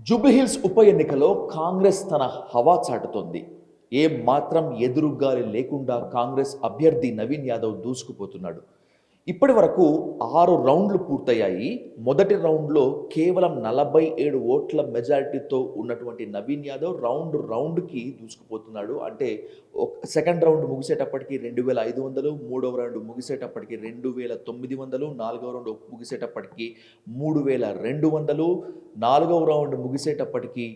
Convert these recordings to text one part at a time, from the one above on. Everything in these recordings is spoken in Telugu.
జూబ్లీహిల్స్ ఉప ఎన్నికలో కాంగ్రెస్ తన హవా చాటుతోంది. ఏం మాత్రం ఎదురుగాలి లేకుండా కాంగ్రెస్ అభ్యర్థి నవీన్ యాదవ్ దూసుకుపోతున్నాడు. ఇప్పటి వరకు 6 రౌండ్లు పూర్తయ్యాయి. మొదటి రౌండ్లో కేవలం 47 ఓట్ల మెజారిటీతో ఉన్నటువంటి నవీన్ యాదవ్ రౌండ్కి దూసుకుపోతున్నాడు. అంటే సెకండ్ రౌండ్ ముగిసేటప్పటికి 2500, మూడవ రౌండ్ ముగిసేటప్పటికి 2900, నాలుగవ రౌండ్ ముగిసేటప్పటికి 3200, నాలుగవ రౌండ్ ముగిసేటప్పటికి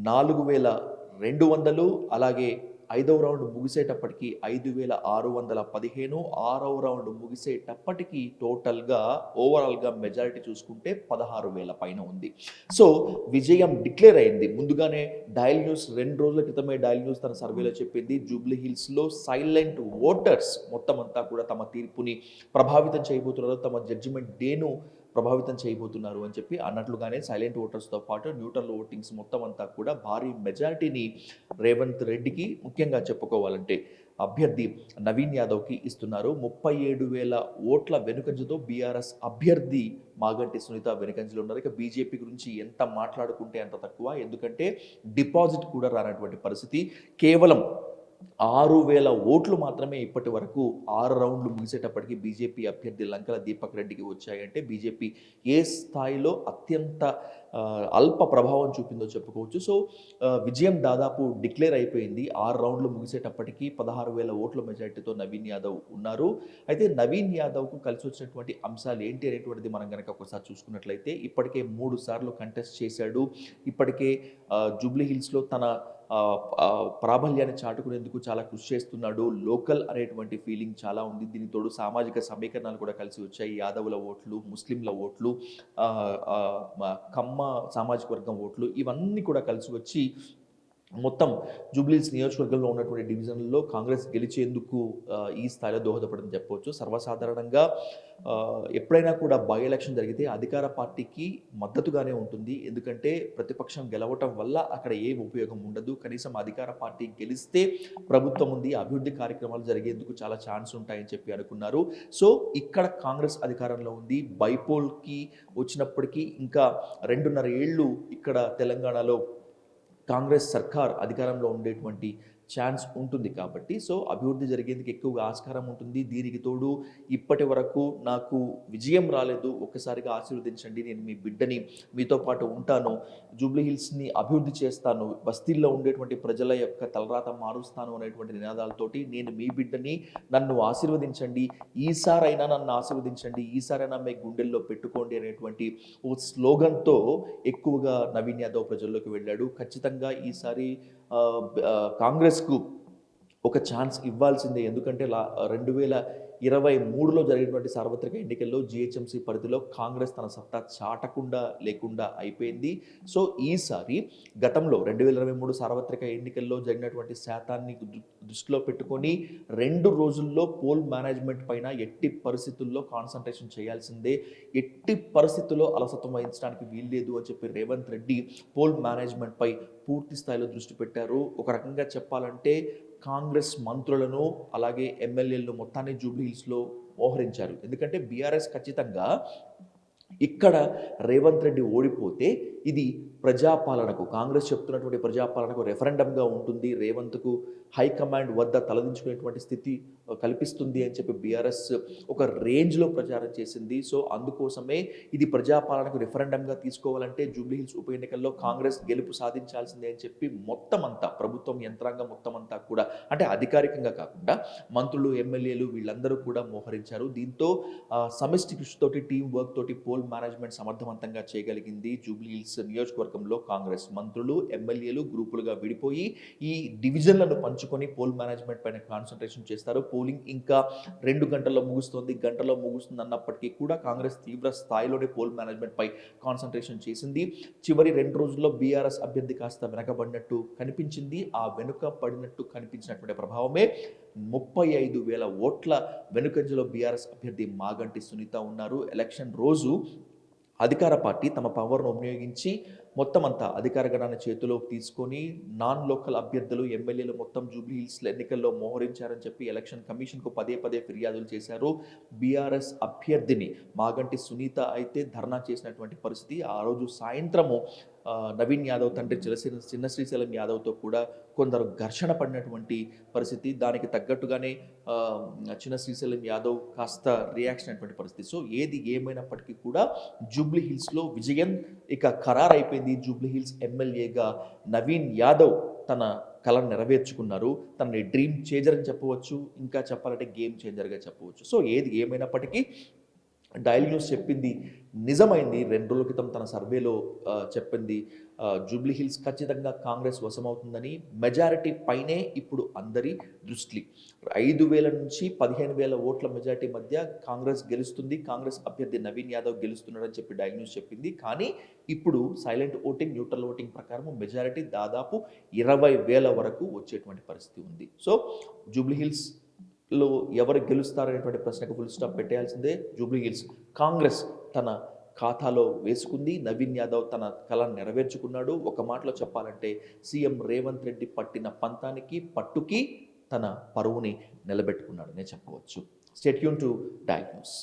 4200, అలాగే ఐదవ రౌండ్ ముగిసేటప్పటికి 5615, ఆరవ రౌండ్ ముగిసేటప్పటికి ఓవరాల్గా మెజారిటీ చూసుకుంటే 16,000 పైన ఉంది. సో విజయం డిక్లేర్ అయింది. ముందుగానే డయల్ న్యూస్ 2 రోజుల క్రితమే డయల్ న్యూస్ తన సర్వేలో చెప్పింది, జూబ్లీహిల్స్లో సైలెంట్ ఓటర్స్ మొత్తం అంతా కూడా తమ తీర్పుని ప్రభావితం చేయబోతున్నారు, తమ జడ్జిమెంట్ డేను ప్రభావితం చేయబోతున్నారు అని చెప్పి అన్నట్లుగానే సైలెంట్ ఓటర్స్తో పాటు న్యూట్రల్ ఓటింగ్స్ మొత్తం అంతా కూడా భారీ మెజారిటీని రేవంత్ రెడ్డికి, ముఖ్యంగా చెప్పుకోవాలంటే అభ్యర్థి నవీన్ యాదవ్కి ఇస్తున్నారు. 37,000 ఓట్ల వెనుకంజతో బీఆర్ఎస్ అభ్యర్థి మాగంటి సునీత వెనుకంజలో ఉన్నారు. ఇక బీజేపీ గురించి ఎంత మాట్లాడుకుంటే అంత తక్కువ, ఎందుకంటే డిపాజిట్ కూడా రానటువంటి పరిస్థితి. కేవలం 6,000 ఓట్లు మాత్రమే ఇప్పటి వరకు 6 రౌండ్లు ముగిసేటప్పటికి బీజేపీ అభ్యర్థి లంకల దీపక్ రెడ్డికి వచ్చాయంటే బీజేపీ ఏ స్థాయిలో అత్యంత అల్ప ప్రభావం చూపిందో చెప్పుకోవచ్చు. సో విజయం దాదాపు డిక్లేర్ అయిపోయింది. 6 రౌండ్లు ముగిసేటప్పటికి 16,000 ఓట్ల మెజారిటీతో నవీన్ యాదవ్ ఉన్నారు. అయితే నవీన్ యాదవ్కు కలిసి వచ్చినటువంటి అంశాలు ఏంటి అనేటువంటిది మనం కనుక ఒకసారి చూసుకున్నట్లయితే, ఇప్పటికే 3 సార్లు కంటెస్ట్ చేశాడు. ఇప్పటికే జూబ్లీహిల్స్లో తన ప్రాబల్యాన్ని చాటుకునేందుకు చాలా కృషి చేస్తున్నాడు. లోకల్ అనేటువంటి ఫీలింగ్ చాలా ఉంది. దీనికి తోడు సామాజిక సమీకరణాలు కూడా కలిసి వచ్చాయి. యాదవుల ఓట్లు, ముస్లింల ఓట్లు, కమ్మ సామాజిక వర్గం ఓట్లు, ఇవన్నీ కూడా కలిసి వచ్చి మొత్తం జూబ్లీహిల్స్ నియోజకవర్గంలో ఉన్నటువంటి డివిజన్లలో కాంగ్రెస్ గెలిచేందుకు ఈ స్థాయిలో దోహదపడని చెప్పవచ్చు. సర్వసాధారణంగా ఎప్పుడైనా కూడా బై ఎలక్షన్ జరిగితే అధికార పార్టీకి మద్దతుగానే ఉంటుంది. ఎందుకంటే ప్రతిపక్షం గెలవటం వల్ల అక్కడ ఏం ఉపయోగం ఉండదు. కనీసం అధికార పార్టీ గెలిస్తే ప్రభుత్వం ఉంది, అభివృద్ధి కార్యక్రమాలు జరిగేందుకు చాలా ఛాన్స్ ఉంటాయని చెప్పి అనుకున్నారు. సో ఇక్కడ కాంగ్రెస్ అధికారంలో ఉంది. బైపోల్కి వచ్చినప్పటికీ ఇంకా 2.5 ఏళ్ళు ఇక్కడ తెలంగాణలో కాంగ్రెస్ సర్కార్ అధికారంలో ఉండేటువంటి ఛాన్స్ ఉంటుంది కాబట్టి సో అభివృద్ధి జరిగేందుకు ఎక్కువగా ఆస్కారం ఉంటుంది. దీనికి తోడు ఇప్పటి వరకు నాకు విజయం రాలేదు, ఒక్కసారిగా ఆశీర్వదించండి, నేను మీ బిడ్డని, మీతో పాటు ఉంటాను, జూబ్లీహిల్స్ని అభివృద్ధి చేస్తాను, బస్తీల్లో ఉండేటువంటి ప్రజల యొక్క తలరాత మారుస్తాను అనేటువంటి నినాదాలతోటి నేను మీ బిడ్డని, నన్ను ఆశీర్వదించండి, ఈసారైనా నన్ను ఆశీర్వదించండి, ఈసారైనా మీ గుండెల్లో పెట్టుకోండి అనేటువంటి ఓ స్లోగన్తో ఎక్కువగా నవీన్ యాదవ్ ప్రజల్లోకి వెళ్ళాడు. ఖచ్చితంగా ఈసారి కాంగ్రెస్కు ఒక ఛాన్స్ ఇవ్వాల్సిందే. ఎందుకంటే 2023లో జరిగినటువంటి సార్వత్రిక ఎన్నికల్లో జిహెచ్ఎంసీ పరిధిలో కాంగ్రెస్ తన సత్తా చాటకుండా లేకుండా అయిపోయింది. సో ఈసారి గతంలో 2023 సార్వత్రిక ఎన్నికల్లో జరిగినటువంటి శాతాన్ని దృష్టిలో పెట్టుకొని 2 రోజుల్లో పోల్ మేనేజ్మెంట్ పైన ఎట్టి పరిస్థితుల్లో కాన్సన్ట్రేషన్ చేయాల్సిందే, ఎట్టి పరిస్థితుల్లో అలసత్వం వహించడానికి వీల్లేదు అని చెప్పి రేవంత్ రెడ్డి పోల్ మేనేజ్మెంట్ పై పూర్తి స్థాయిలో దృష్టి పెట్టారు. ఒక రకంగా చెప్పాలంటే కాంగ్రెస్ మంత్రులను అలాగే ఎమ్మెల్యేలను మొత్తాన్ని జూబ్లీహిల్స్లో మోహరించారు. ఎందుకంటే బీఆర్ఎస్ ఖచ్చితంగా ఇక్కడ రేవంత్ రెడ్డి ఓడిపోతే ఇది ప్రజాపాలనకు, కాంగ్రెస్ చెప్తున్నటువంటి ప్రజాపాలనకు రెఫరెండంగా ఉంటుంది, రేవంత్కు హైకమాండ్ వద్ద తలదించుకునేటువంటి స్థితి కల్పిస్తుంది అని చెప్పి బీఆర్ఎస్ ఒక రేంజ్లో ప్రచారం చేసింది. సో అందుకోసమే ఇది ప్రజాపాలనకు రెఫరెండంగా తీసుకోవాలంటే జూబ్లీహిల్స్ ఉప ఎన్నికల్లో కాంగ్రెస్ గెలుపు సాధించాల్సిందే అని చెప్పి మొత్తం అంతా ప్రభుత్వం యంత్రాంగం మొత్తం అంతా కూడా, అంటే అధికారికంగా కాకుండా మంత్రులు, ఎమ్మెల్యేలు వీళ్ళందరూ కూడా మోహరించారు. దీంతో సమిష్టి కృషితోటి, టీం వర్క్ తోటి పోల్ మేనేజ్మెంట్ సమర్థవంతంగా చేయగలిగింది. జూబ్లీహిల్స్ నియోజకవర్గంలో కాంగ్రెస్ మంత్రులు, ఎమ్మెల్యేలు గ్రూపులుగా విడిపోయి ఈ డివిజన్లను పంచుకొని పోల్ మేనేజ్మెంట్ పైన కాన్సన్ట్రేషన్ చేస్తారు. పోలింగ్ ఇంకా 2 గంటల్లో ముగుస్తుంది, గంటలో ముగుస్తుంది అన్నప్పటికీ కూడా కాంగ్రెస్ తీవ్ర స్థాయిలోనే పోల్ మేనేజ్మెంట్ పై కాన్సన్ట్రేషన్ చేసింది. చివరి 2 రోజుల్లో బీఆర్ఎస్ అభ్యర్థి కాస్త వెనకబడినట్టు కనిపించింది. ఆ వెనుకబడినట్టు కనిపించినటువంటి ప్రభావమే 35,000 ఓట్ల వెనుకంజలో బీఆర్ఎస్ అభ్యర్థి మాగంటి సునీత ఉన్నారు. ఎలక్షన్ రోజు అధికార పార్టీ తమ పవర్ను ఉపయోగించి మొత్తం అంతా అధికార గణాన్ని చేతిలోకి తీసుకొని నాన్ లోకల్ అభ్యర్థులు ఎమ్మెల్యేలు మొత్తం జూబ్లీ హిల్స్ ఎన్నికల్లో మోహరించారని చెప్పి ఎలక్షన్ కమిషన్కు పదే పదే ఫిర్యాదులు చేశారు. బీఆర్ఎస్ అభ్యర్థిని మాగంటి సునీత అయితే ధర్నా చేసినటువంటి పరిస్థితి. ఆ రోజు సాయంత్రము నవీన్ యాదవ్ తండ్రి చిన్న శ్రీశైలం యాదవ్తో కూడా కొందరు ఘర్షణ పడినటువంటి పరిస్థితి. దానికి తగ్గట్టుగానే చిన్న శ్రీశైలం యాదవ్ కాస్త రియాక్షన్ అయినటువంటి పరిస్థితి. సో ఏది ఏమైనప్పటికీ కూడా జూబ్లీ హిల్స్లో విజయం ఇక ఖరారైపోయింది. జూబ్లీ హిల్స్ ఎమ్మెల్యేగా నవీన్ యాదవ్ తన కళను నెరవేర్చుకున్నారు. తనని డ్రీమ్ చేంజర్ అని చెప్పవచ్చు, ఇంకా చెప్పాలంటే గేమ్ చేంజర్గా చెప్పవచ్చు. సో ఏది ఏమైనప్పటికీ డైలీ న్యూస్ చెప్పింది నిజమైంది. 2 రోజుల క్రితం తన సర్వేలో చెప్పింది జూబ్లీ హిల్స్ ఖచ్చితంగా కాంగ్రెస్ వశమవుతుందని. మెజారిటీ పైనే ఇప్పుడు అందరి దృష్టి. 5,000 నుంచి 15,000 ఓట్ల మెజారిటీ మధ్య కాంగ్రెస్ గెలుస్తుంది, కాంగ్రెస్ అభ్యర్థి నవీన్ యాదవ్ గెలుస్తున్నాడని చెప్పి డైలీ న్యూస్ చెప్పింది. కానీ ఇప్పుడు సైలెంట్ ఓటింగ్, న్యూట్రల్ ఓటింగ్ ప్రకారం మెజారిటీ దాదాపు 20,000 వరకు వచ్చేటువంటి పరిస్థితి ఉంది. సో జూబ్లీ హిల్స్ లో ఎవరు గెలుస్తారనేటువంటి ప్రశ్నకు ఫుల్ స్టాప్ పెట్టేయాల్సిందే. జూబ్లీ హిల్స్ కాంగ్రెస్ తన ఖాతాలో వేసుకుంది. నవీన్ యాదవ్ తన కళను నెరవేర్చుకున్నాడు. ఒక మాటలో చెప్పాలంటే సీఎం రేవంత్ రెడ్డి పట్టిన పంతానికి పట్టుకి తన పరువుని నిలబెట్టుకున్నాడనే చెప్పవచ్చు. Stay tune to daily news.